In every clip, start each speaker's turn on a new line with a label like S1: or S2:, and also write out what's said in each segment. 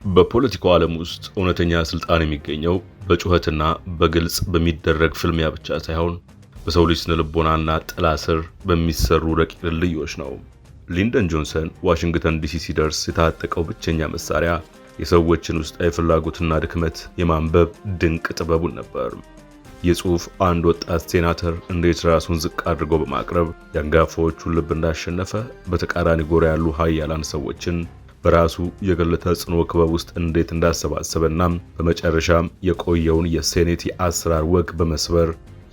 S1: በፖለቲካው ዓለም ውስጥ እውነተኛ ስልጣን የሚገኘው በጩኸትና በግልጽ በሚደረግ ፍልሚያ ብቻ ሳይሆን በሰው ልጅ ስነ ልቦናና ጥላ ስር በሚሰሩ ረቂቅ ድልድዮች ነው። ሊንደን ጆንሰን ዋሽንግተን ዲሲ ሲደርስ የታጠቀው ብቸኛ መሳሪያ የሰዎችን ውስጣዊ ፍላጎትና ድክመት የማንበብ ድንቅ ጥበቡን ነበር። ይህ ጽሑፍ አንድ ወጣት ሴናተር እንዴት ራሱን ዝቅ አድርጎ በማቅረብ የአንጋፋዎቹን ልብ እንዳሸነፈ፣ በተቃራኒ ጎራ ያሉ ኃያላን ሰዎችን በራሱ የግል ተጽዕኖ ክበብ ውስጥ እንዴት እንዳሰባሰበና በመጨረሻም የቆየውን የሴኔት የአሰራር ወግ በመስበር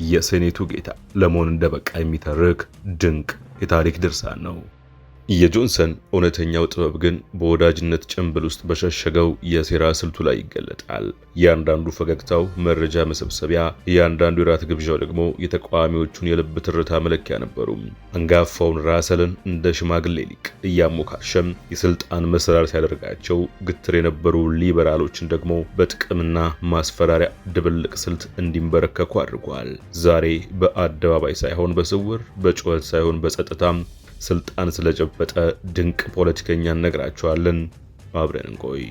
S1: የሴኔቱ ጌታ ለመሆን እንደበቃ የሚተርክ ድንቅ የታሪክ ድርሳን ነው። የጆንሰን እውነተኛው ጥበብ ግን በወዳጅነት ጭንብል ውስጥ በሸሸገው የሴራ ስልቱ ላይ ይገለጣል። እያንዳንዱ ፈገግታው መረጃ መሰብሰቢያ፣ እያንዳንዱ የራት ግብዣው ደግሞ የተቃዋሚዎቹን የልብ ትርታ መለኪያ ነበሩ። አንጋፋውን ራሰልን እንደ ሽማግሌ ሊቅ እያሞካሸም የስልጣን መሰራር ሲያደርጋቸው፣ ግትር የነበሩ ሊበራሎችን ደግሞ በጥቅምና ማስፈራሪያ ድብልቅ ስልት እንዲንበረከኩ አድርጓል። ዛሬ በአደባባይ ሳይሆን በስውር፣ በጩኸት ሳይሆን በጸጥታም ስልጣን ስለጨበጠ ድንቅ ፖለቲከኛ እነግራችኋለን። አብረን እንቆይ።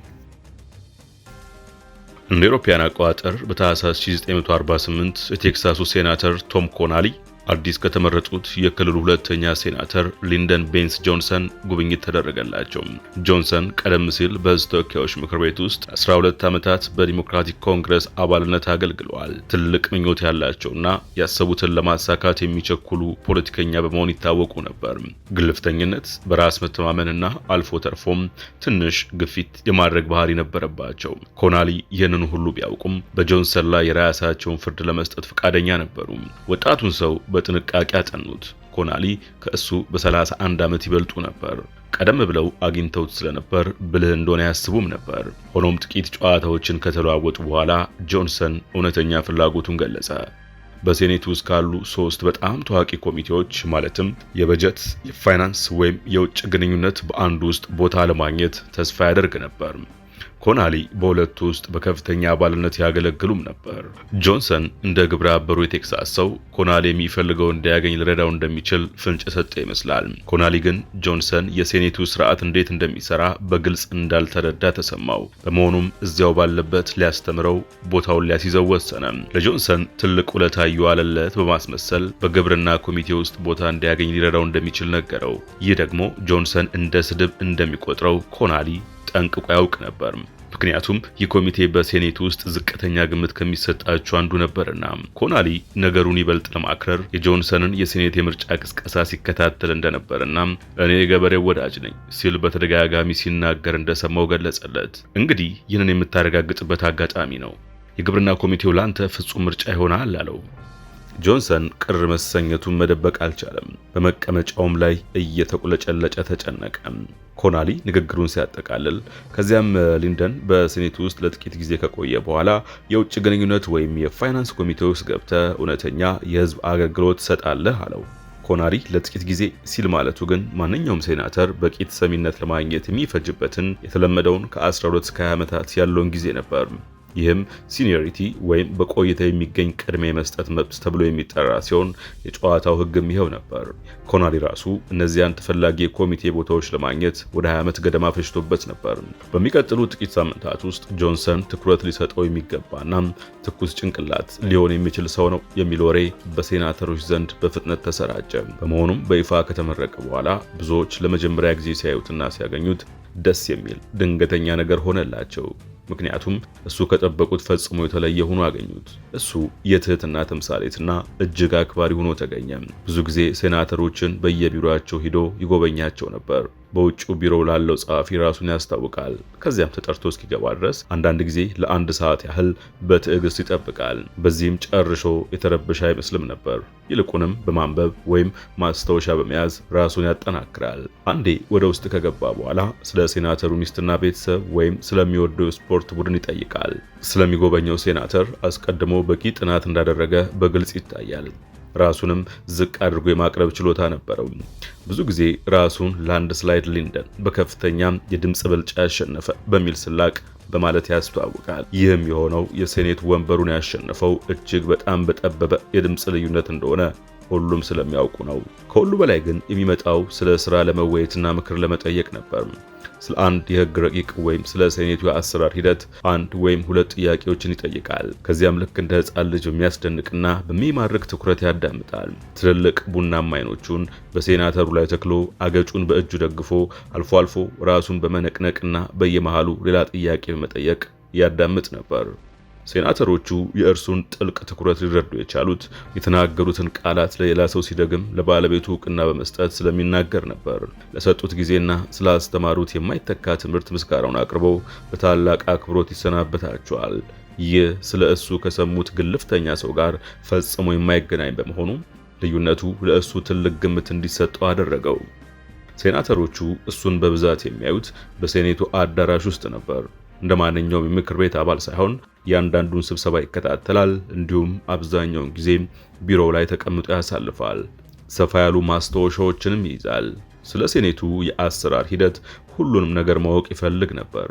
S1: እንደ አውሮፓውያን አቆጣጠር በታህሳስ 1948 የቴክሳሱ ሴናተር ቶም ኮናሊ አዲስ ከተመረጡት የክልሉ ሁለተኛ ሴናተር ሊንደን ቤንስ ጆንሰን ጉብኝት ተደረገላቸው። ጆንሰን ቀደም ሲል በሕዝብ ተወካዮች ምክር ቤት ውስጥ 12 ዓመታት በዲሞክራቲክ ኮንግረስ አባልነት አገልግለዋል። ትልቅ ምኞት ያላቸውና ያሰቡትን ለማሳካት የሚቸኩሉ ፖለቲከኛ በመሆን ይታወቁ ነበር። ግልፍተኝነት፣ በራስ መተማመንና አልፎ ተርፎም ትንሽ ግፊት የማድረግ ባህሪ ነበረባቸው። ኮናሊ ይህንን ሁሉ ቢያውቁም በጆንሰን ላይ የራሳቸውን ፍርድ ለመስጠት ፈቃደኛ ነበሩ። ወጣቱን ሰው በጥንቃቄ አጠኑት። ኮናሊ ከእሱ በ31 ዓመት ይበልጡ ነበር። ቀደም ብለው አግኝተውት ስለነበር ብልህ እንደሆነ ያስቡም ነበር። ሆኖም ጥቂት ጨዋታዎችን ከተለዋወጡ በኋላ ጆንሰን እውነተኛ ፍላጎቱን ገለጸ። በሴኔቱ ውስጥ ካሉ 3 በጣም ታዋቂ ኮሚቴዎች ማለትም የበጀት፣ የፋይናንስ ወይም የውጭ ግንኙነት በአንዱ ውስጥ ቦታ ለማግኘት ተስፋ ያደርግ ነበር። ኮናሊ በሁለቱ ውስጥ በከፍተኛ አባልነት ያገለግሉም ነበር። ጆንሰን እንደ ግብረ አበሩ የቴክሳስ ሰው ኮናሊ የሚፈልገው እንዲያገኝ ሊረዳው እንደሚችል ፍንጭ ሰጠ ይመስላል። ኮናሊ ግን ጆንሰን የሴኔቱ ስርዓት እንዴት እንደሚሰራ በግልጽ እንዳልተረዳ ተሰማው። በመሆኑም እዚያው ባለበት ሊያስተምረው፣ ቦታውን ሊያስይዘው ወሰነ። ለጆንሰን ትልቅ ውለታ የዋለለት በማስመሰል በግብርና ኮሚቴ ውስጥ ቦታ እንዲያገኝ ሊረዳው እንደሚችል ነገረው። ይህ ደግሞ ጆንሰን እንደ ስድብ እንደሚቆጥረው ኮናሊ ጠንቅቆ ያውቅ ነበር። ምክንያቱም ይህ ኮሚቴ በሴኔት ውስጥ ዝቅተኛ ግምት ከሚሰጣቸው አንዱ ነበርና። ኮናሊ ነገሩን ይበልጥ ለማክረር የጆንሰንን የሴኔት የምርጫ ቅስቀሳ ሲከታተል እንደነበርና እኔ የገበሬው ወዳጅ ነኝ ሲል በተደጋጋሚ ሲናገር እንደሰማው ገለጸለት። እንግዲህ ይህንን የምታረጋግጥበት አጋጣሚ ነው። የግብርና ኮሚቴው ላንተ ፍጹም ምርጫ ይሆናል አለው። ጆንሰን ቅር መሰኘቱን መደበቅ አልቻለም። በመቀመጫውም ላይ እየተቁለጨለጨ ተጨነቀ። ኮናሊ ንግግሩን ሲያጠቃልል ከዚያም ሊንደን በሴኔቱ ውስጥ ለጥቂት ጊዜ ከቆየ በኋላ የውጭ ግንኙነት ወይም የፋይናንስ ኮሚቴ ውስጥ ገብተህ እውነተኛ የሕዝብ አገልግሎት ትሰጣለህ አለው። ኮናሊ ለጥቂት ጊዜ ሲል ማለቱ ግን ማንኛውም ሴናተር በቂ ተሰሚነት ለማግኘት የሚፈጅበትን የተለመደውን ከ12 እስከ 20 ዓመታት ያለውን ጊዜ ነበር። ይህም ሲኒዮሪቲ ወይም በቆይታ የሚገኝ ቅድሚያ የመስጠት መብት ተብሎ የሚጠራ ሲሆን የጨዋታው ሕግም ይኸው ነበር። ኮናሊ ራሱ እነዚያን ተፈላጊ የኮሚቴ ቦታዎች ለማግኘት ወደ 20 ዓመት ገደማ ፈጅቶበት ነበር። በሚቀጥሉ ጥቂት ሳምንታት ውስጥ ጆንሰን ትኩረት ሊሰጠው የሚገባና ትኩስ ጭንቅላት ሊሆን የሚችል ሰው ነው የሚል ወሬ በሴናተሮች ዘንድ በፍጥነት ተሰራጨ። በመሆኑም በይፋ ከተመረቀ በኋላ ብዙዎች ለመጀመሪያ ጊዜ ሲያዩትና ሲያገኙት ደስ የሚል ድንገተኛ ነገር ሆነላቸው። ምክንያቱም እሱ ከጠበቁት ፈጽሞ የተለየ ሆኖ አገኙት። እሱ የትህትና ተምሳሌትና እጅግ አክባሪ ሆኖ ተገኘ። ብዙ ጊዜ ሴናተሮችን በየቢሮአቸው ሂዶ ይጎበኛቸው ነበር። በውጭው ቢሮ ላለው ጸሐፊ ራሱን ያስታውቃል። ከዚያም ተጠርቶ እስኪገባ ድረስ አንዳንድ ጊዜ ለ1 ሰዓት ያህል በትዕግስት ይጠብቃል። በዚህም ጨርሶ የተረበሸ አይመስልም ነበር። ይልቁንም በማንበብ ወይም ማስታወሻ በመያዝ ራሱን ያጠናክራል። አንዴ ወደ ውስጥ ከገባ በኋላ ስለ ሴናተሩ ሚስትና ቤተሰብ ወይም ስለሚወደው ስፖርት ቡድን ይጠይቃል። ስለሚጎበኘው ሴናተር አስቀድሞ በቂ ጥናት እንዳደረገ በግልጽ ይታያል። ራሱንም ዝቅ አድርጎ የማቅረብ ችሎታ ነበረው። ብዙ ጊዜ ራሱን ላንድስላይድ ሊንደን በከፍተኛ የድምጽ ብልጫ ያሸነፈ በሚል ስላቅ በማለት ያስተዋውቃል። ይህም የሆነው የሴኔት ወንበሩን ያሸነፈው እጅግ በጣም በጠበበ የድምጽ ልዩነት እንደሆነ ሁሉም ስለሚያውቁ ነው። ከሁሉ በላይ ግን የሚመጣው ስለ ስራ ለመወያየትና ምክር ለመጠየቅ ነበር። ስለ አንድ የህግ ረቂቅ ወይም ስለ ሴኔቱ የአሰራር ሂደት አንድ ወይም ሁለት ጥያቄዎችን ይጠይቃል። ከዚያም ልክ እንደ ህፃን ልጅ በሚያስደንቅና በሚማርክ ትኩረት ያዳምጣል። ትልልቅ ቡናማ አይኖቹን በሴናተሩ ላይ ተክሎ አገጩን በእጁ ደግፎ አልፎ አልፎ ራሱን በመነቅነቅና በየመሃሉ ሌላ ጥያቄ በመጠየቅ ያዳምጥ ነበር። ሴናተሮቹ የእርሱን ጥልቅ ትኩረት ሊረዱ የቻሉት የተናገሩትን ቃላት ለሌላ ሰው ሲደግም ለባለቤቱ እውቅና በመስጠት ስለሚናገር ነበር። ለሰጡት ጊዜና ስላስተማሩት የማይተካ ትምህርት ምስጋናውን አቅርበው በታላቅ አክብሮት ይሰናበታቸዋል። ይህ ስለ እሱ ከሰሙት ግልፍተኛ ሰው ጋር ፈጽሞ የማይገናኝ በመሆኑ ልዩነቱ ለእሱ ትልቅ ግምት እንዲሰጠው አደረገው። ሴናተሮቹ እሱን በብዛት የሚያዩት በሴኔቱ አዳራሽ ውስጥ ነበር። እንደ ማንኛውም የምክር ቤት አባል ሳይሆን ያንዳንዱን ስብሰባ ይከታተላል። እንዲሁም አብዛኛውን ጊዜ ቢሮው ላይ ተቀምጦ ያሳልፋል። ሰፋ ያሉ ማስታወሻዎችንም ይይዛል። ስለ ሴኔቱ የአሰራር ሂደት ሁሉንም ነገር ማወቅ ይፈልግ ነበር።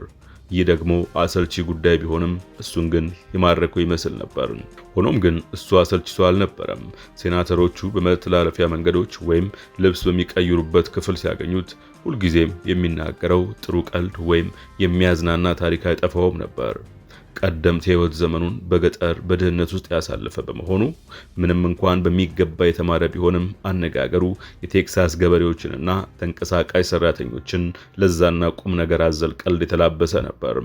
S1: ይህ ደግሞ አሰልቺ ጉዳይ ቢሆንም እሱን ግን የማረከው ይመስል ነበር። ሆኖም ግን እሱ አሰልቺ ሰው አልነበረም። ሴናተሮቹ በመተላለፊያ መንገዶች ወይም ልብስ በሚቀይሩበት ክፍል ሲያገኙት ሁልጊዜም የሚናገረው ጥሩ ቀልድ ወይም የሚያዝናና ታሪክ አይጠፋውም ነበር። ቀደምት የህይወት ዘመኑን በገጠር በድህነት ውስጥ ያሳለፈ በመሆኑ ምንም እንኳን በሚገባ የተማረ ቢሆንም አነጋገሩ የቴክሳስ ገበሬዎችንና ተንቀሳቃሽ ሰራተኞችን ለዛና ቁም ነገር አዘል ቀልድ የተላበሰ ነበር።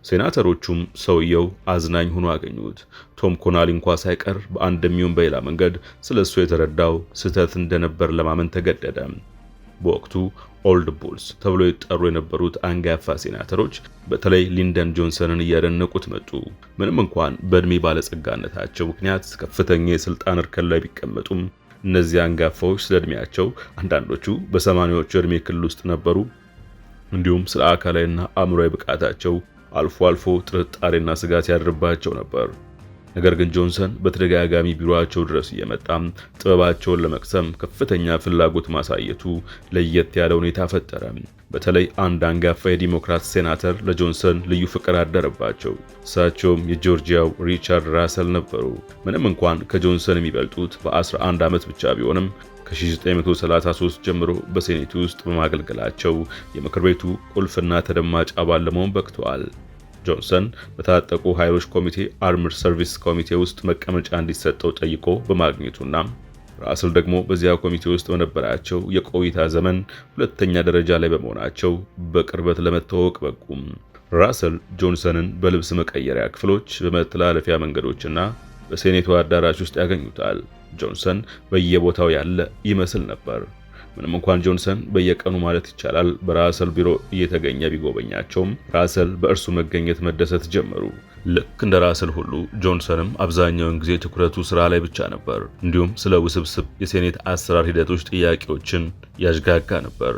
S1: ሴናተሮቹም ሰውየው አዝናኝ ሆኖ አገኙት። ቶም ኮናሊ እንኳ ሳይቀር በአንድም ይሁን በሌላ መንገድ ስለሱ የተረዳው ስህተት እንደነበር ለማመን ተገደደ። በወቅቱ ኦልድ ቡልስ ተብሎ ይጠሩ የነበሩት አንጋፋ ሴናተሮች በተለይ ሊንደን ጆንሰንን እያደነቁት መጡ። ምንም እንኳን በእድሜ ባለጸጋነታቸው ምክንያት ከፍተኛ የስልጣን እርከን ላይ ቢቀመጡም እነዚህ አንጋፋዎች ስለ እድሜያቸው አንዳንዶቹ በ80ዎቹ እድሜ ክልል ውስጥ ነበሩ። እንዲሁም ስለ አካላዊና አእምሮአዊ ብቃታቸው አልፎ አልፎ ጥርጣሬና ስጋት ያድርባቸው ነበር። ነገር ግን ጆንሰን በተደጋጋሚ ቢሮአቸው ድረስ እየመጣ ጥበባቸውን ለመቅሰም ከፍተኛ ፍላጎት ማሳየቱ ለየት ያለ ሁኔታ ፈጠረ። በተለይ አንድ አንጋፋ የዲሞክራት ሴናተር ለጆንሰን ልዩ ፍቅር አደረባቸው። እሳቸውም የጆርጂያው ሪቻርድ ራሰል ነበሩ። ምንም እንኳን ከጆንሰን የሚበልጡት በ11 ዓመት ብቻ ቢሆንም ከ1933 ጀምሮ በሴኔቱ ውስጥ በማገልገላቸው የምክር ቤቱ ቁልፍና ተደማጭ አባል ለመሆን በቅተዋል። ጆንሰን በታጠቁ ኃይሎች ኮሚቴ አርምድ ሰርቪስ ኮሚቴ ውስጥ መቀመጫ እንዲሰጠው ጠይቆ በማግኘቱና ራስል ደግሞ በዚያ ኮሚቴ ውስጥ በነበራቸው የቆይታ ዘመን ሁለተኛ ደረጃ ላይ በመሆናቸው በቅርበት ለመተዋወቅ በቁም። ራስል ጆንሰንን በልብስ መቀየሪያ ክፍሎች፣ በመተላለፊያ መንገዶችና በሴኔቱ አዳራሽ ውስጥ ያገኙታል። ጆንሰን በየቦታው ያለ ይመስል ነበር። ምንም እንኳን ጆንሰን በየቀኑ ማለት ይቻላል በራሰል ቢሮ እየተገኘ ቢጎበኛቸውም ራሰል በእርሱ መገኘት መደሰት ጀመሩ። ልክ እንደ ራሰል ሁሉ ጆንሰንም አብዛኛውን ጊዜ ትኩረቱ ስራ ላይ ብቻ ነበር። እንዲሁም ስለ ውስብስብ የሴኔት አሰራር ሂደቶች ጥያቄዎችን ያዥጋጋ ነበር።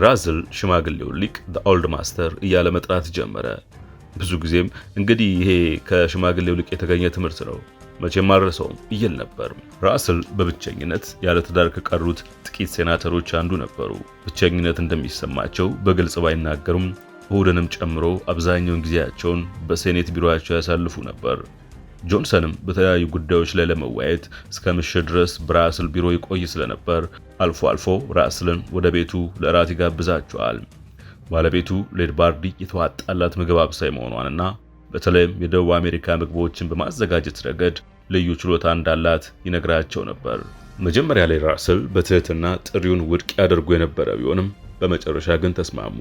S1: ራሰል ሽማግሌውን ሊቅ ዘ ኦልድ ማስተር እያለ መጥራት ጀመረ። ብዙ ጊዜም እንግዲህ ይሄ ከሽማግሌው ሊቅ የተገኘ ትምህርት ነው መቼም አልረሳውም ይል ነበር። ራሰል በብቸኝነት ያለ ትዳር ከቀሩት ጥቂት ሴናተሮች አንዱ ነበሩ። ብቸኝነት እንደሚሰማቸው በግልጽ ባይናገሩም እሁድንም ጨምሮ አብዛኛውን ጊዜያቸውን በሴኔት ቢሮአቸው ያሳልፉ ነበር። ጆንሰንም በተለያዩ ጉዳዮች ላይ ለመወያየት እስከ ምሽት ድረስ በራሰል ቢሮ ይቆይ ስለነበር አልፎ አልፎ ራሰልን ወደ ቤቱ ለራት ይጋብዛቸዋል። ባለቤቱ ሌድ ባርዲ የተዋጣላት ምግብ አብሳይ መሆኗንና በተለይም የደቡብ አሜሪካ ምግቦችን በማዘጋጀት ረገድ ልዩ ችሎታ እንዳላት ይነግራቸው ነበር። መጀመሪያ ላይ ራሰል በትህትና ጥሪውን ውድቅ ያደርጉ የነበረ ቢሆንም በመጨረሻ ግን ተስማሙ።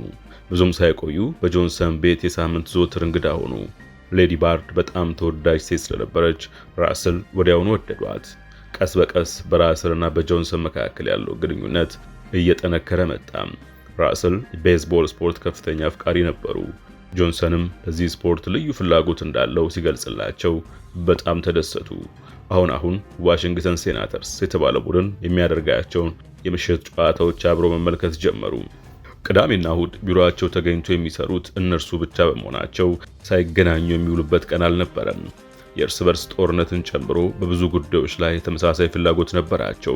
S1: ብዙም ሳይቆዩ በጆንሰን ቤት የሳምንት ዘወትር እንግዳ ሆኑ። ሌዲ ባርድ በጣም ተወዳጅ ሴት ስለነበረች ራሰል ወዲያውኑ ወደዷት። ቀስ በቀስ በራሰልና በጆንሰን መካከል ያለው ግንኙነት እየጠነከረ መጣ። ራሰል የቤዝቦል ስፖርት ከፍተኛ አፍቃሪ ነበሩ። ጆንሰንም ለዚህ ስፖርት ልዩ ፍላጎት እንዳለው ሲገልጽላቸው በጣም ተደሰቱ። አሁን ዋሽንግተን ሴናተርስ የተባለ ቡድን የሚያደርጋቸውን የምሽት ጨዋታዎች አብሮ መመልከት ጀመሩ። ቅዳሜና እሁድ ቢሮአቸው ተገኝቶ የሚሰሩት እነርሱ ብቻ በመሆናቸው ሳይገናኙ የሚውሉበት ቀን አልነበረም። የእርስ በርስ ጦርነትን ጨምሮ በብዙ ጉዳዮች ላይ ተመሳሳይ ፍላጎት ነበራቸው።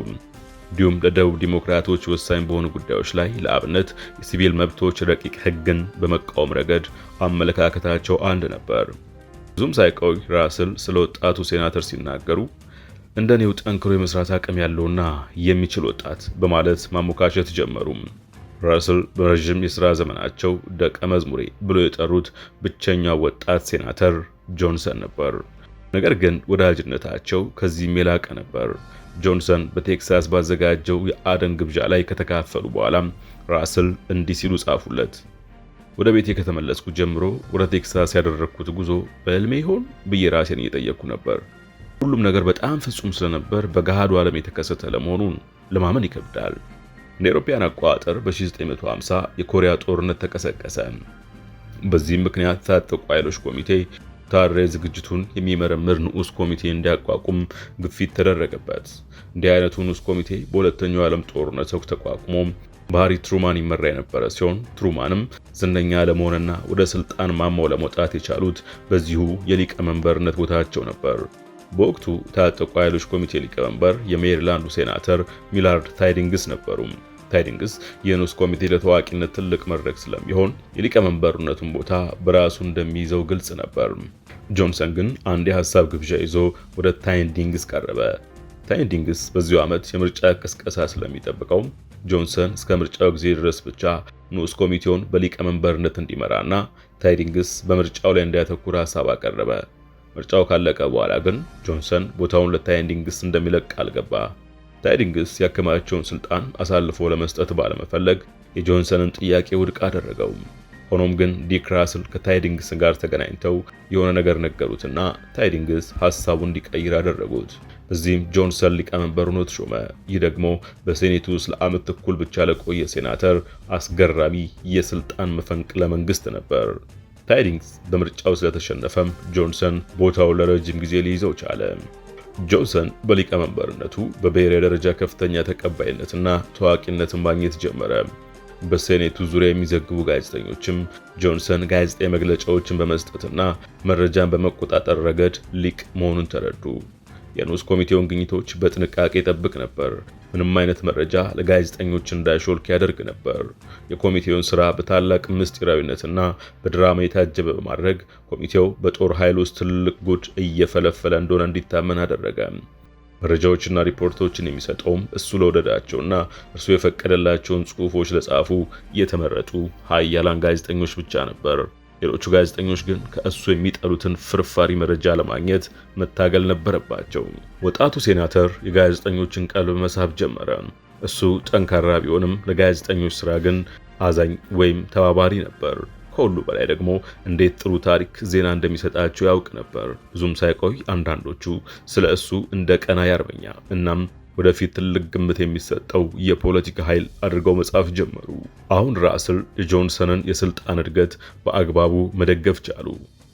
S1: እንዲሁም ለደቡብ ዲሞክራቶች ወሳኝ በሆኑ ጉዳዮች ላይ ለአብነት የሲቪል መብቶች ረቂቅ ሕግን በመቃወም ረገድ አመለካከታቸው አንድ ነበር። ብዙም ሳይቆይ ራሰል ስለ ወጣቱ ሴናተር ሲናገሩ እንደኔው ጠንክሮ የመስራት አቅም ያለውና የሚችል ወጣት በማለት ማሞካሸት ጀመሩ። ራስል በረዥም የሥራ ዘመናቸው ደቀ መዝሙሬ ብሎ የጠሩት ብቸኛው ወጣት ሴናተር ጆንሰን ነበር። ነገር ግን ወዳጅነታቸው ከዚህም የላቀ ነበር። ጆንሰን በቴክሳስ ባዘጋጀው የአደን ግብዣ ላይ ከተካፈሉ በኋላ ራስል እንዲህ ሲሉ ጻፉለት። ወደ ቤቴ ከተመለስኩ ጀምሮ ወደ ቴክሳስ ያደረግኩት ጉዞ በሕልሜ ይሆን ብዬ ራሴን እየጠየቅኩ ነበር። ሁሉም ነገር በጣም ፍጹም ስለነበር በገሃዱ ዓለም የተከሰተ ለመሆኑን ለማመን ይከብዳል። እንደ አውሮፓውያን አቆጣጠር በ1950 የኮሪያ ጦርነት ተቀሰቀሰ። በዚህም ምክንያት የታጠቁ ኃይሎች ኮሚቴ ወታደራዊ ዝግጅቱን የሚመረምር ንዑስ ኮሚቴ እንዲያቋቁም ግፊት ተደረገበት። እንዲህ አይነቱ ንዑስ ኮሚቴ በሁለተኛው ዓለም ጦርነት ወቅት ተቋቁሞ በሃሪ ትሩማን ይመራ የነበረ ሲሆን ትሩማንም ዝነኛ ለመሆንና ወደ ስልጣን ማማው ለመውጣት የቻሉት በዚሁ የሊቀመንበርነት ቦታቸው ነበር። በወቅቱ የታጠቁ ኃይሎች ኮሚቴ ሊቀመንበር የሜሪላንዱ ሴናተር ሚላርድ ታይዲንግስ ነበሩ። ታይዲንግስ የንዑስ ኮሚቴ ለታዋቂነት ትልቅ መድረክ ስለሚሆን የሊቀመንበርነቱን ቦታ በራሱ እንደሚይዘው ግልጽ ነበር። ጆንሰን ግን አንድ የሐሳብ ግብዣ ይዞ ወደ ታይዲንግስ ቀረበ። ታይዲንግስ በዚሁ ዓመት የምርጫ ቅስቀሳ ስለሚጠብቀው ጆንሰን እስከ ምርጫው ጊዜ ድረስ ብቻ ንዑስ ኮሚቴውን በሊቀመንበርነት እንዲመራና ታይዲንግስ በምርጫው ላይ እንዲያተኩር ሐሳብ አቀረበ። ምርጫው ካለቀ በኋላ ግን ጆንሰን ቦታውን ለታይዲንግስ እንደሚለቅ ቃል ገባ። ታይዲንግስ ያከማቸውን ስልጣን አሳልፎ ለመስጠት ባለመፈለግ የጆንሰንን ጥያቄ ውድቅ አደረገው። ሆኖም ግን ዲክ ራስል ከታይዲንግስ ጋር ተገናኝተው የሆነ ነገር ነገሩትና ታይዲንግስ ሐሳቡን እንዲቀይር አደረጉት። በዚህም ጆንሰን ሊቀመንበር ሆኖ ተሾመ። ይህ ደግሞ በሴኔቱ ውስጥ ለዓመት ተኩል ብቻ ለቆየ ሴናተር አስገራሚ የስልጣን መፈንቅለ መንግስት ነበር። ታይዲንግስ በምርጫው ስለተሸነፈም ጆንሰን ቦታውን ለረጅም ጊዜ ሊይዘው ቻለ። ጆንሰን በሊቀመንበርነቱ በብሔራዊ ደረጃ ከፍተኛ ተቀባይነትና ታዋቂነትን ማግኘት ጀመረ። በሴኔቱ ዙሪያ የሚዘግቡ ጋዜጠኞችም ጆንሰን ጋዜጣዊ መግለጫዎችን በመስጠትና መረጃን በመቆጣጠር ረገድ ሊቅ መሆኑን ተረዱ። የንዑስ ኮሚቴውን ግኝቶች በጥንቃቄ ይጠብቅ ነበር። ምንም አይነት መረጃ ለጋዜጠኞች እንዳይሾልክ ያደርግ ነበር። የኮሚቴውን ስራ በታላቅ ምስጢራዊነትና በድራማ የታጀበ በማድረግ ኮሚቴው በጦር ኃይል ውስጥ ትልቅ ጉድ እየፈለፈለ እንደሆነ እንዲታመን አደረገ። መረጃዎችና ሪፖርቶችን የሚሰጠውም እሱ ለወደዳቸውና እርሱ የፈቀደላቸውን ጽሑፎች ለጻፉ የተመረጡ ኃያላን ጋዜጠኞች ብቻ ነበር። ሌሎቹ ጋዜጠኞች ግን ከእሱ የሚጠሉትን ፍርፋሪ መረጃ ለማግኘት መታገል ነበረባቸው። ወጣቱ ሴናተር የጋዜጠኞችን ቀልብ መሳብ ጀመረ። እሱ ጠንካራ ቢሆንም ለጋዜጠኞች ስራ ግን አዛኝ ወይም ተባባሪ ነበር። ከሁሉ በላይ ደግሞ እንዴት ጥሩ ታሪክ ዜና እንደሚሰጣቸው ያውቅ ነበር። ብዙም ሳይቆይ አንዳንዶቹ ስለ እሱ እንደ ቀናኢ አርበኛ እናም ወደፊት ትልቅ ግምት የሚሰጠው የፖለቲካ ኃይል አድርገው መጻፍ ጀመሩ። አሁን ራስል የጆንሰንን የስልጣን እድገት በአግባቡ መደገፍ ቻሉ።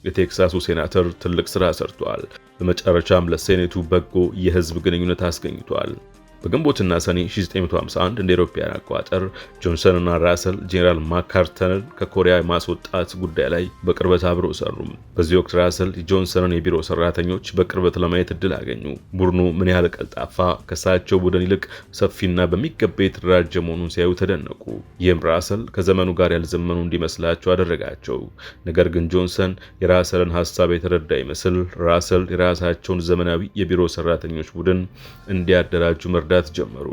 S1: የቴክሳሱ ሴናተር ትልቅ ስራ ሰርቷል። በመጨረሻም ለሴኔቱ በጎ የህዝብ ግንኙነት አስገኝቷል። በግንቦትና ሰኔ 1951 እንደ አውሮፓውያን አቆጣጠር ጆንሰን እና ራስል ጄኔራል ማካርተንን ከኮሪያ ማስወጣት ጉዳይ ላይ በቅርበት አብረው ሰሩ። በዚህ ወቅት ራስል የጆንሰንን የቢሮ ሰራተኞች በቅርበት ለማየት እድል አገኙ። ቡድኑ ምን ያህል ቀልጣፋ፣ ከሳቸው ቡድን ይልቅ ሰፊና በሚገባ የተደራጀ መሆኑን ሲያዩ ተደነቁ። ይህም ራስል ከዘመኑ ጋር ያልዘመኑ እንዲመስላቸው አደረጋቸው። ነገር ግን ጆንሰን የራስልን ሐሳብ የተረዳ ይመስል ራስል የራሳቸውን ዘመናዊ የቢሮ ሰራተኞች ቡድን እንዲያደራጁ መርዳት ጀመሩ።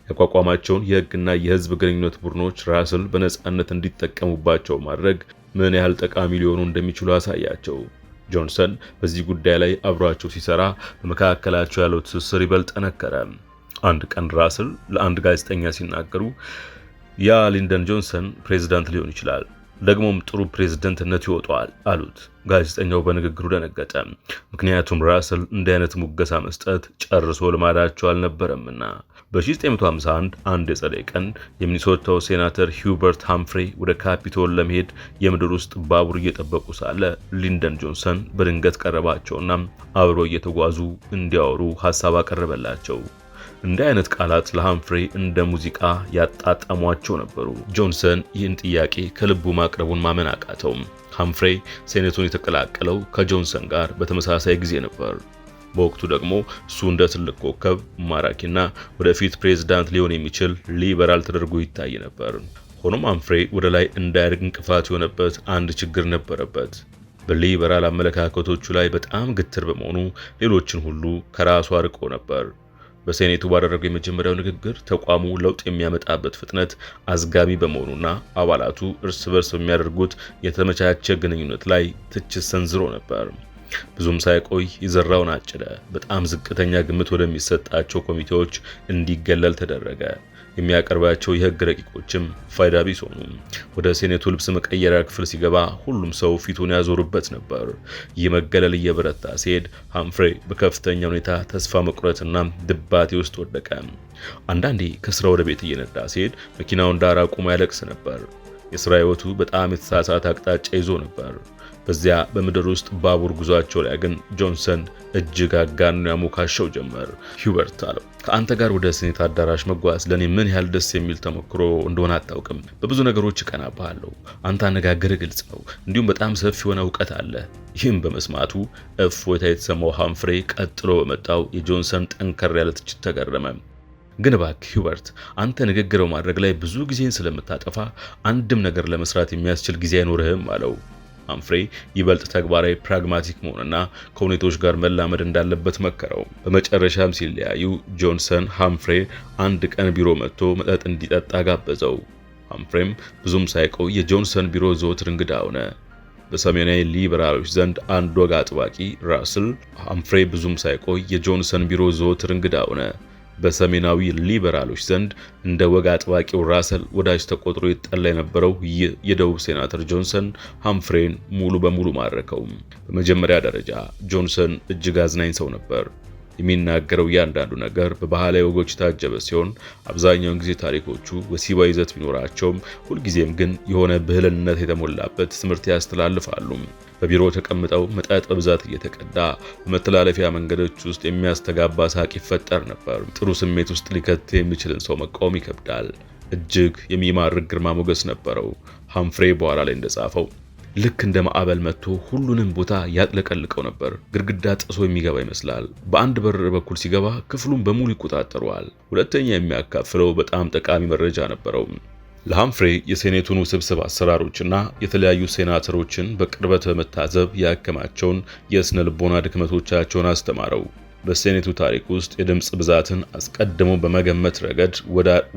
S1: ያቋቋማቸውን የህግና የህዝብ ግንኙነት ቡድኖች ራስል በነጻነት እንዲጠቀሙባቸው ማድረግ ምን ያህል ጠቃሚ ሊሆኑ እንደሚችሉ አሳያቸው። ጆንሰን በዚህ ጉዳይ ላይ አብሯቸው ሲሰራ በመካከላቸው ያለው ትስስር ይበልጥ ጠነከረ። አንድ ቀን ራስል ለአንድ ጋዜጠኛ ሲናገሩ ያ ሊንደን ጆንሰን ፕሬዝዳንት ሊሆን ይችላል፣ ደግሞም ጥሩ ፕሬዝዳንትነት ይወጣዋል አሉት። ጋዜጠኛው በንግግሩ ደነገጠ። ምክንያቱም ራስል እንዲህ አይነት ሙገሳ መስጠት ጨርሶ ልማዳቸው አልነበረምና። በ1951 አንድ የጸደይ ቀን የሚኒሶታው ሴናተር ሂውበርት ሃምፍሬ ወደ ካፒቶል ለመሄድ የምድር ውስጥ ባቡር እየጠበቁ ሳለ ሊንደን ጆንሰን በድንገት ቀረባቸውና አብሮ እየተጓዙ እንዲያወሩ ሐሳብ አቀረበላቸው። እንዲህ አይነት ቃላት ለሃምፍሬ እንደ ሙዚቃ ያጣጣሟቸው ነበሩ። ጆንሰን ይህን ጥያቄ ከልቡ ማቅረቡን ማመን አቃተው። ሃምፍሬ ሴኔቱን የተቀላቀለው ከጆንሰን ጋር በተመሳሳይ ጊዜ ነበር። በወቅቱ ደግሞ እሱ እንደ ትልቅ ኮከብ፣ ማራኪና ወደፊት ፕሬዝዳንት ሊሆን የሚችል ሊበራል ተደርጎ ይታይ ነበር። ሆኖም ሃምፍሬ ወደ ላይ እንዳያድግ እንቅፋት የሆነበት አንድ ችግር ነበረበት። በሊበራል አመለካከቶቹ ላይ በጣም ግትር በመሆኑ ሌሎችን ሁሉ ከራሱ አርቆ ነበር። በሴኔቱ ባደረገው የመጀመሪያው ንግግር ተቋሙ ለውጥ የሚያመጣበት ፍጥነት አዝጋሚ በመሆኑና አባላቱ እርስ በርስ በሚያደርጉት የተመቻቸ ግንኙነት ላይ ትችት ሰንዝሮ ነበር። ብዙም ሳይቆይ የዘራውን አጨደ። በጣም ዝቅተኛ ግምት ወደሚሰጣቸው ኮሚቴዎች እንዲገለል ተደረገ። የሚያቀርባቸው የህግ ረቂቆችም ፋይዳ ቢስ ሆኑ። ወደ ሴኔቱ ልብስ መቀየሪያ ክፍል ሲገባ ሁሉም ሰው ፊቱን ያዞሩበት ነበር። ይህ መገለል እየበረታ ሲሄድ ሃምፍሬ በከፍተኛ ሁኔታ ተስፋ መቁረጥና ድባቴ ውስጥ ወደቀ። አንዳንዴ ከስራ ወደ ቤት እየነዳ ሲሄድ መኪናውን ዳር አቁሞ ያለቅስ ነበር። የስራ ህይወቱ በጣም የተሳሳተ አቅጣጫ ይዞ ነበር። በዚያ በምድር ውስጥ ባቡር ጉዟቸው ላይ ግን ጆንሰን እጅግ አጋኖ ያሞካሸው ጀመር። ሂውበርት አለው፣ ከአንተ ጋር ወደ ሴኔት አዳራሽ መጓዝ ለኔ ምን ያህል ደስ የሚል ተሞክሮ እንደሆነ አታውቅም። በብዙ ነገሮች እቀናብሃለሁ። አንተ አነጋገርህ ግልጽ ነው፣ እንዲሁም በጣም ሰፊ የሆነ እውቀት አለ። ይህም በመስማቱ እፎይታ የተሰማው ሃምፍሬ ቀጥሎ በመጣው የጆንሰን ጠንከር ያለ ትችት ተገረመ። ግን እባክህ ሂውበርት፣ አንተ ንግግር በማድረግ ላይ ብዙ ጊዜን ስለምታጠፋ አንድም ነገር ለመስራት የሚያስችል ጊዜ አይኖርህም አለው። ሃምፍሬ ይበልጥ ተግባራዊ ፕራግማቲክ መሆንና ከሁኔታዎች ጋር መላመድ እንዳለበት መከረው። በመጨረሻም ሲለያዩ ጆንሰን ሃምፍሬ አንድ ቀን ቢሮ መጥቶ መጠጥ እንዲጠጣ ጋበዘው። ሃምፍሬም ብዙም ሳይቆይ የጆንሰን ቢሮ ዘወትር እንግዳ ሆነ። በሰሜናዊ ሊበራሎች ዘንድ አንድ ወግ አጥባቂ ራስል ሃምፍሬ ብዙም ሳይቆይ የጆንሰን ቢሮ ዘወትር እንግዳ ሆነ። በሰሜናዊ ሊበራሎች ዘንድ እንደ ወግ አጥባቂው ራሰል ወዳጅ ተቆጥሮ ይጠላ የነበረው ይህ የደቡብ ሴናተር ጆንሰን ሃምፍሬን ሙሉ በሙሉ ማረከው። በመጀመሪያ ደረጃ ጆንሰን እጅግ አዝናኝ ሰው ነበር። የሚናገረው እያንዳንዱ ነገር በባህላዊ ወጎች የታጀበ ሲሆን አብዛኛውን ጊዜ ታሪኮቹ ወሲባዊ ይዘት ቢኖራቸውም ሁልጊዜም ግን የሆነ ብህልነት የተሞላበት ትምህርት ያስተላልፋሉ። በቢሮ ተቀምጠው መጠጥ በብዛት እየተቀዳ በመተላለፊያ መንገዶች ውስጥ የሚያስተጋባ ሳቅ ይፈጠር ነበር። ጥሩ ስሜት ውስጥ ሊከት የሚችልን ሰው መቃወም ይከብዳል። እጅግ የሚማርክ ግርማ ሞገስ ነበረው። ሃምፍሬ በኋላ ላይ እንደጻፈው ልክ እንደ ማዕበል መጥቶ ሁሉንም ቦታ ያጥለቀልቀው ነበር። ግድግዳ ጥሶ የሚገባ ይመስላል። በአንድ በር በኩል ሲገባ ክፍሉን በሙሉ ይቆጣጠረዋል። ሁለተኛ የሚያካፍለው በጣም ጠቃሚ መረጃ ነበረው። ለሃምፍሬ የሴኔቱን ውስብስብ አሰራሮችና የተለያዩ ሴናተሮችን በቅርበት በመታዘብ ያከማቸውን የስነ ልቦና ድክመቶቻቸውን አስተማረው። በሴኔቱ ታሪክ ውስጥ የድምጽ ብዛትን አስቀድሞ በመገመት ረገድ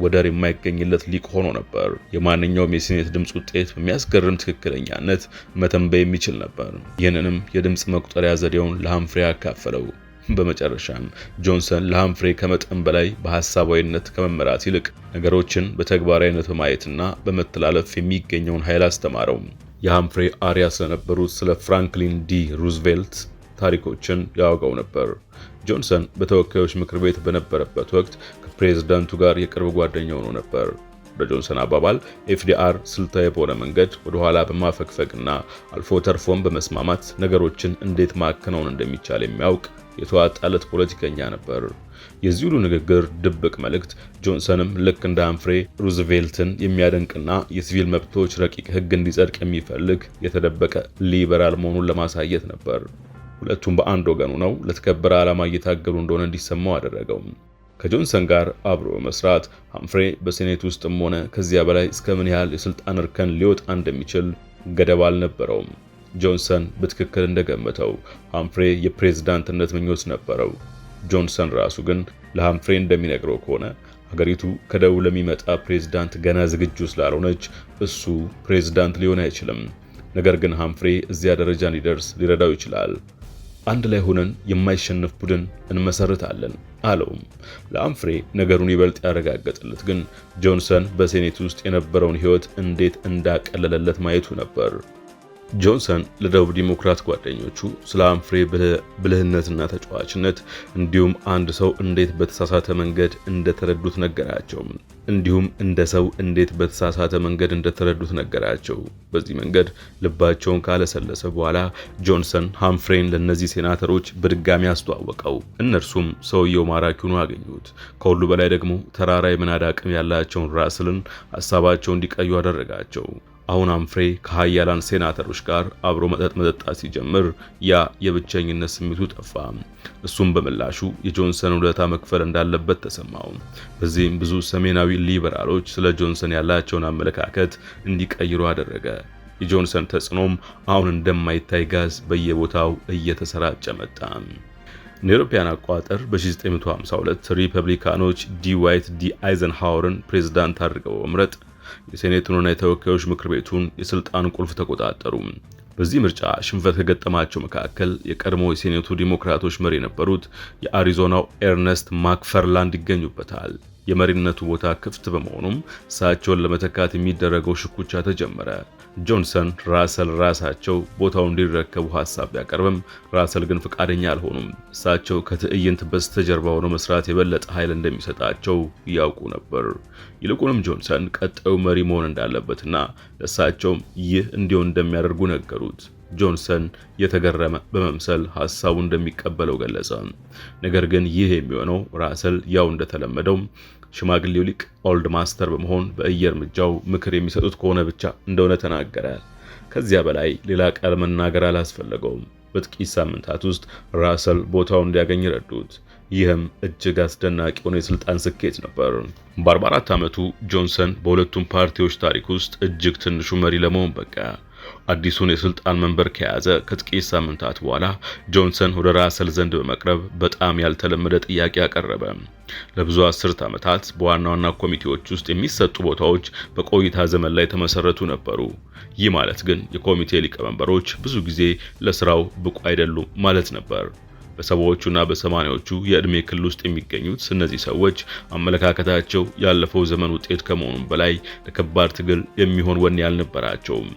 S1: ወደር የማይገኝለት ሊቅ ሆኖ ነበር። የማንኛውም የሴኔት ድምጽ ውጤት በሚያስገርም ትክክለኛነት መተንበይ የሚችል ነበር። ይህንንም የድምጽ መቁጠሪያ ዘዴውን ለሃምፍሬ አካፈለው። በመጨረሻም ጆንሰን ለሃምፍሬ ከመጠን በላይ በሐሳባዊነት ከመመራት ይልቅ ነገሮችን በተግባራዊነት በማየትና በመተላለፍ የሚገኘውን ኃይል አስተማረው። የሃምፍሬ አርያ ስለነበሩት ስለ ፍራንክሊን ዲ ሩዝቬልት ታሪኮችን ያወጋው ነበር። ጆንሰን በተወካዮች ምክር ቤት በነበረበት ወቅት ከፕሬዝዳንቱ ጋር የቅርብ ጓደኛ ሆኖ ነበር። በጆንሰን አባባል ኤፍዲአር ስልታዊ በሆነ መንገድ ወደ ኋላ በማፈግፈግና አልፎ ተርፎም በመስማማት ነገሮችን እንዴት ማከናወን እንደሚቻል የሚያውቅ የተዋጣለት ፖለቲከኛ ነበር። የዚህ ሁሉ ንግግር ድብቅ መልእክት ጆንሰንም ልክ እንደ ሃምፍሬ ሩዝቬልትን የሚያደንቅና የሲቪል መብቶች ረቂቅ ሕግ እንዲጸድቅ የሚፈልግ የተደበቀ ሊበራል መሆኑን ለማሳየት ነበር። ሁለቱም በአንድ ወገኑ ነው ለተከበረ ዓላማ እየታገሉ እንደሆነ እንዲሰማው አደረገው። ከጆንሰን ጋር አብሮ መስራት ሃምፍሬ በሴኔት ውስጥም ሆነ ከዚያ በላይ እስከ ምን ያህል የስልጣን እርከን ሊወጣ እንደሚችል ገደብ አልነበረውም። ጆንሰን በትክክል እንደገመተው ሃምፍሬ የፕሬዝዳንትነት ምኞት ነበረው። ጆንሰን ራሱ ግን ለሃምፍሬ እንደሚነግረው ከሆነ ሀገሪቱ ከደቡብ ለሚመጣ ፕሬዝዳንት ገና ዝግጁ ስላልሆነች እሱ ፕሬዝዳንት ሊሆን አይችልም። ነገር ግን ሃምፍሬ እዚያ ደረጃ እንዲደርስ ሊረዳው ይችላል። አንድ ላይ ሆነን የማይሸነፍ ቡድን እንመሰርታለን አለውም። ለሃምፍሬ ነገሩን ይበልጥ ያረጋገጠለት ግን ጆንሰን በሴኔት ውስጥ የነበረውን ሕይወት እንዴት እንዳቀለለለት ማየቱ ነበር። ጆንሰን ለደቡብ ዲሞክራት ጓደኞቹ ስለ ሃምፍሬ ብልህነትና ተጫዋችነት እንዲሁም አንድ ሰው እንዴት በተሳሳተ መንገድ እንደተረዱት ነገራቸው። በዚህ መንገድ ልባቸውን ካለሰለሰ በኋላ ጆንሰን ሃምፍሬን ለነዚህ ሴናተሮች በድጋሚ አስተዋወቀው። እነርሱም ሰውየው ማራኪ ሆኖ አገኙት። ከሁሉ በላይ ደግሞ ተራራ የመናድ አቅም ያላቸውን ራስልን ሀሳባቸው እንዲቀዩ አደረጋቸው። አሁን ሃምፍሬ ከሃያላን ሴናተሮች ጋር አብሮ መጠጣት ሲጀምር ያ የብቸኝነት ስሜቱ ጠፋ። እሱም በምላሹ የጆንሰን ውለታ መክፈል እንዳለበት ተሰማው። በዚህም ብዙ ሰሜናዊ ሊበራሎች ስለ ጆንሰን ያላቸውን አመለካከት እንዲቀይሩ አደረገ። የጆንሰን ተጽዕኖም አሁን እንደማይታይ ጋዝ በየቦታው እየተሰራጨ መጣ። እንደ አውሮፓውያን አቆጣጠር በ1952 ሪፐብሊካኖች ድዋይት ዲ አይዘንሃወርን ፕሬዝዳንት አድርገው በመምረጥ የሴኔቱንና የተወካዮች ምክር ቤቱን የስልጣን ቁልፍ ተቆጣጠሩ። በዚህ ምርጫ ሽንፈት ከገጠማቸው መካከል የቀድሞ የሴኔቱ ዲሞክራቶች መሪ የነበሩት የአሪዞናው ኤርነስት ማክፈርላንድ ይገኙበታል። የመሪነቱ ቦታ ክፍት በመሆኑም እሳቸውን ለመተካት የሚደረገው ሽኩቻ ተጀመረ። ጆንሰን ራሳቸው ቦታውን እንዲረከቡ ሐሳብ ቢያቀርብም ራሰል ግን ፈቃደኛ አልሆኑም። እሳቸው ከትዕይንት በስተጀርባ ሆነው መስራት የበለጠ ኃይል እንደሚሰጣቸው ያውቁ ነበር። ይልቁንም ጆንሰን ቀጣዩ መሪ መሆን እንዳለበትና ለእሳቸውም ይህ እንዲሆን እንደሚያደርጉ ነገሩት። ጆንሰን የተገረመ በመምሰል ሐሳቡ እንደሚቀበለው ገለጸ። ነገር ግን ይህ የሚሆነው ራሰል ያው እንደተለመደው ሽማግሌው ሊቅ ኦልድ ማስተር በመሆን በየእርምጃው ምክር የሚሰጡት ከሆነ ብቻ እንደሆነ ተናገረ። ከዚያ በላይ ሌላ ቃል መናገር አላስፈለገውም። በጥቂት ሳምንታት ውስጥ ራሰል ቦታውን እንዲያገኝ ረዱት። ይህም እጅግ አስደናቂ የሆነ የስልጣን ስኬት ነበር። በ44 ዓመቱ ጆንሰን በሁለቱም ፓርቲዎች ታሪክ ውስጥ እጅግ ትንሹ መሪ ለመሆን በቃ። አዲሱን የስልጣን መንበር ከያዘ ከጥቂት ሳምንታት በኋላ ጆንሰን ወደ ራሰል ዘንድ በመቅረብ በጣም ያልተለመደ ጥያቄ አቀረበ። ለብዙ አስርት ዓመታት በዋና ዋና ኮሚቴዎች ውስጥ የሚሰጡ ቦታዎች በቆይታ ዘመን ላይ ተመሰረቱ ነበሩ። ይህ ማለት ግን የኮሚቴ ሊቀመንበሮች ብዙ ጊዜ ለስራው ብቁ አይደሉም ማለት ነበር። በሰባዎቹና በሰማኒያዎቹ የዕድሜ ክልል ውስጥ የሚገኙት እነዚህ ሰዎች አመለካከታቸው ያለፈው ዘመን ውጤት ከመሆኑም በላይ ለከባድ ትግል የሚሆን ወኔ አልነበራቸውም።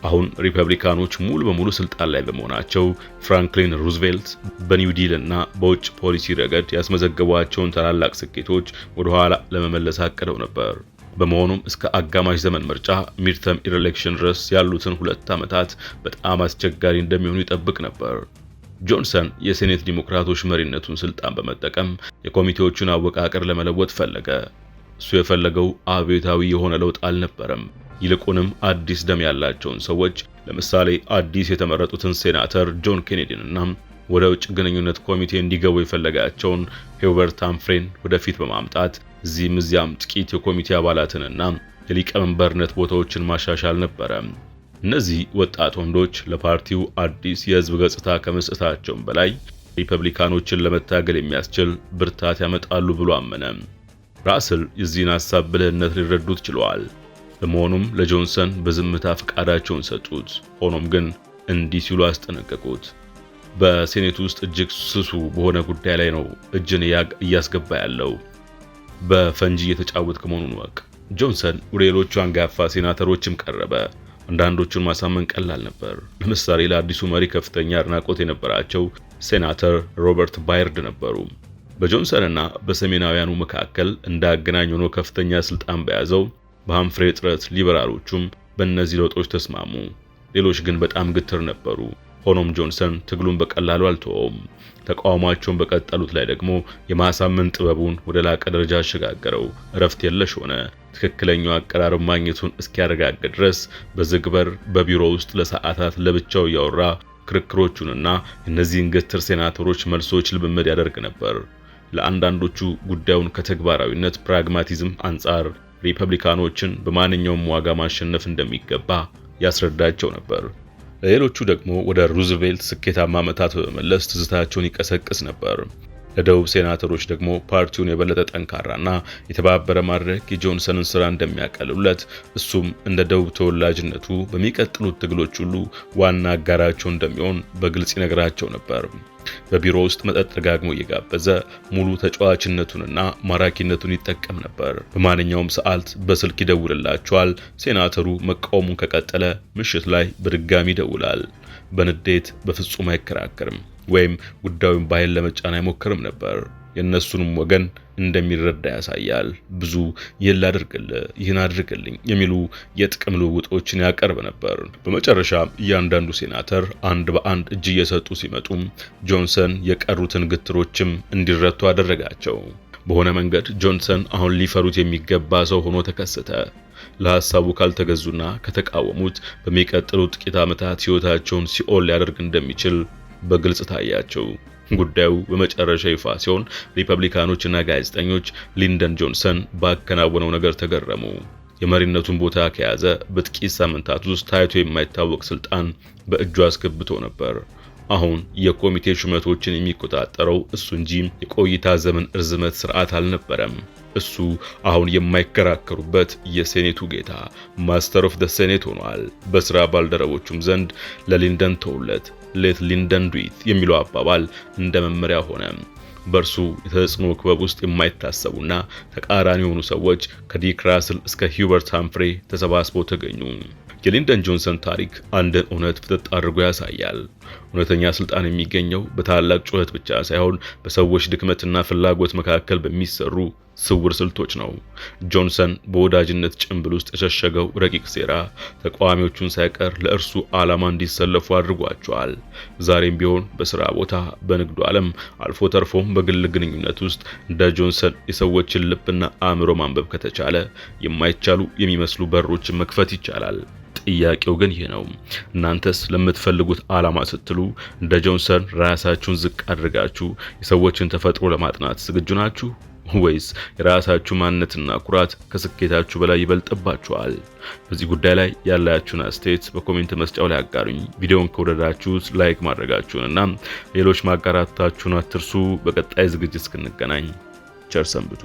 S1: አሁን ሪፐብሊካኖች ሙሉ በሙሉ ስልጣን ላይ በመሆናቸው ፍራንክሊን ሩዝቬልት በኒው ዲል እና በውጭ ፖሊሲ ረገድ ያስመዘገቧቸውን ታላላቅ ስኬቶች ወደ ኋላ ለመመለስ አቅደው ነበር። በመሆኑም እስከ አጋማሽ ዘመን ምርጫ ሚድተርም ኢሌክሽን ድረስ ያሉትን 2 ዓመታት በጣም አስቸጋሪ እንደሚሆኑ ይጠብቅ ነበር። ጆንሰን የሴኔት ዲሞክራቶች መሪነቱን ስልጣን በመጠቀም የኮሚቴዎቹን አወቃቀር ለመለወጥ ፈለገ። እሱ የፈለገው አብዮታዊ የሆነ ለውጥ አልነበረም። ይልቁንም አዲስ ደም ያላቸውን ሰዎች ለምሳሌ አዲስ የተመረጡትን ሴናተር ጆን ኬኔዲን እና ወደ ውጭ ግንኙነት ኮሚቴ እንዲገቡ የፈለጋቸውን ሄርበርት ሃምፍሬን ወደፊት በማምጣት እዚያም ጥቂት የኮሚቴ አባላትንና የሊቀመንበርነት ቦታዎችን ማሻሻል ነበረ። እነዚህ ወጣት ወንዶች ለፓርቲው አዲስ የህዝብ ገጽታ ከመስጠታቸውም በላይ ሪፐብሊካኖችን ለመታገል የሚያስችል ብርታት ያመጣሉ ብሎ አመነ። ራስል የዚህን ሐሳብ ብልህነት ሊረዱት ችለዋል። በመሆኑም ለጆንሰን በዝምታ ፈቃዳቸውን ሰጡት። ሆኖም ግን እንዲህ ሲሉ አስጠነቀቁት። በሴኔቱ ውስጥ እጅግ ስሱ በሆነ ጉዳይ ላይ ነው እጅን እያስገባ ያለው። በፈንጂ እየተጫወትክ መሆኑን ወቅ። ጆንሰን ወደ ሌሎቹ አንጋፋ ሴናተሮችም ቀረበ። አንዳንዶቹን ማሳመን ቀላል ነበር። ለምሳሌ ለአዲሱ መሪ ከፍተኛ አድናቆት የነበራቸው ሴናተር ሮበርት ባይርድ ነበሩ። በጆንሰንና በሰሜናውያኑ መካከል እንዳገናኝ ሆኖ ከፍተኛ ስልጣን በያዘው በሃምፍሬ ጥረት ሊበራሎቹም በእነዚህ ለውጦች ተስማሙ። ሌሎች ግን በጣም ግትር ነበሩ። ሆኖም ጆንሰን ትግሉን በቀላሉ አልተወውም። ተቃውሟቸውን በቀጠሉት ላይ ደግሞ የማሳመን ጥበቡን ወደ ላቀ ደረጃ አሸጋገረው። እረፍት የለሽ ሆነ። ትክክለኛው አቀራረብ ማግኘቱን እስኪያረጋግጥ ድረስ በዝግበር በቢሮ ውስጥ ለሰዓታት ለብቻው እያወራ ክርክሮቹንና እነዚህን ግትር ሴናተሮች መልሶች ልምምድ ያደርግ ነበር። ለአንዳንዶቹ ጉዳዩን ከተግባራዊነት ፕራግማቲዝም አንጻር ሪፐብሊካኖችን በማንኛውም ዋጋ ማሸነፍ እንደሚገባ ያስረዳቸው ነበር። ለሌሎቹ ደግሞ ወደ ሩዝቬልት ስኬታማ ዓመታት በመመለስ ትዝታቸውን ይቀሰቅስ ነበር። ለደቡብ ሴናተሮች ደግሞ ፓርቲውን የበለጠ ጠንካራና የተባበረ ማድረግ የጆንሰንን ስራ እንደሚያቀልሉለት እሱም እንደ ደቡብ ተወላጅነቱ በሚቀጥሉት ትግሎች ሁሉ ዋና አጋራቸው እንደሚሆን በግልጽ ይነግራቸው ነበር። በቢሮ ውስጥ መጠጥ ደጋግሞ እየጋበዘ ሙሉ ተጫዋችነቱንና ማራኪነቱን ይጠቀም ነበር። በማንኛውም ሰዓት በስልክ ይደውልላቸዋል። ሴናተሩ መቃወሙን ከቀጠለ ምሽት ላይ በድጋሚ ይደውላል። በንዴት በፍጹም አይከራከርም ወይም ጉዳዩን በኃይል ለመጫን አይሞክርም ነበር። የእነሱንም ወገን እንደሚረዳ ያሳያል። ብዙ ይህን ላድርግልህ፣ ይህን አድርግልኝ የሚሉ የጥቅም ልውውጦችን ያቀርብ ነበር። በመጨረሻም እያንዳንዱ ሴናተር አንድ በአንድ እጅ እየሰጡ ሲመጡም ጆንሰን የቀሩትን ግትሮችም እንዲረቱ አደረጋቸው። በሆነ መንገድ ጆንሰን አሁን ሊፈሩት የሚገባ ሰው ሆኖ ተከሰተ። ለሐሳቡ ካልተገዙና ከተቃወሙት በሚቀጥሉት ጥቂት ዓመታት ሕይወታቸውን ሲኦል ሊያደርግ እንደሚችል በግልጽ ታያቸው። ጉዳዩ በመጨረሻ ይፋ ሲሆን ሪፐብሊካኖችና ጋዜጠኞች ሊንደን ጆንሰን ባከናወነው ነገር ተገረሙ። የመሪነቱን ቦታ ከያዘ በጥቂት ሳምንታት ውስጥ ታይቶ የማይታወቅ ስልጣን በእጁ አስገብቶ ነበር። አሁን የኮሚቴ ሹመቶችን የሚቆጣጠረው እሱ እንጂ የቆይታ ዘመን እርዝመት ስርዓት አልነበረም። እሱ አሁን የማይከራከሩበት የሴኔቱ ጌታ ማስተር ኦፍ ዘ ሴኔት ሆኗል። በስራ ባልደረቦቹም ዘንድ ለሊንደን ተውለት ሌት ሊንደን ዱዊት የሚለው አባባል እንደ መመሪያ ሆነ። በእርሱ የተጽዕኖ ክበብ ውስጥ የማይታሰቡና ተቃራኒ የሆኑ ሰዎች ከዲክ ራስል እስከ ሂውበርት ሃምፍሬ ተሰባስበው ተገኙ። የሊንደን ጆንሰን ታሪክ አንድን እውነት ፍጥጥ አድርጎ ያሳያል። እውነተኛ ስልጣን የሚገኘው በታላቅ ጩኸት ብቻ ሳይሆን በሰዎች ድክመትና ፍላጎት መካከል በሚሰሩ ስውር ስልቶች ነው። ጆንሰን በወዳጅነት ጭንብል ውስጥ የሸሸገው ረቂቅ ሴራ ተቃዋሚዎቹን ሳይቀር ለእርሱ ዓላማ እንዲሰለፉ አድርጓቸዋል። ዛሬም ቢሆን በስራ ቦታ፣ በንግዱ ዓለም አልፎ ተርፎም በግል ግንኙነት ውስጥ እንደ ጆንሰን የሰዎችን ልብና አእምሮ ማንበብ ከተቻለ የማይቻሉ የሚመስሉ በሮችን መክፈት ይቻላል። ጥያቄው ግን ይህ ነው። እናንተስ ለምትፈልጉት ዓላማ ስትሉ እንደ ጆንሰን ራሳችሁን ዝቅ አድርጋችሁ የሰዎችን ተፈጥሮ ለማጥናት ዝግጁ ናችሁ? ወይስ የራሳችሁ ማንነትና ኩራት ከስኬታችሁ በላይ ይበልጥባችኋል? በዚህ ጉዳይ ላይ ያላችሁን አስተያየት በኮሜንት መስጫው ላይ አጋሩኝ። ቪዲዮውን ከወደዳችሁት ላይክ ማድረጋችሁንና ሌሎች ማጋራታችሁን አትርሱ። በቀጣይ ዝግጅት እስክንገናኝ ቸር ሰንብቱ።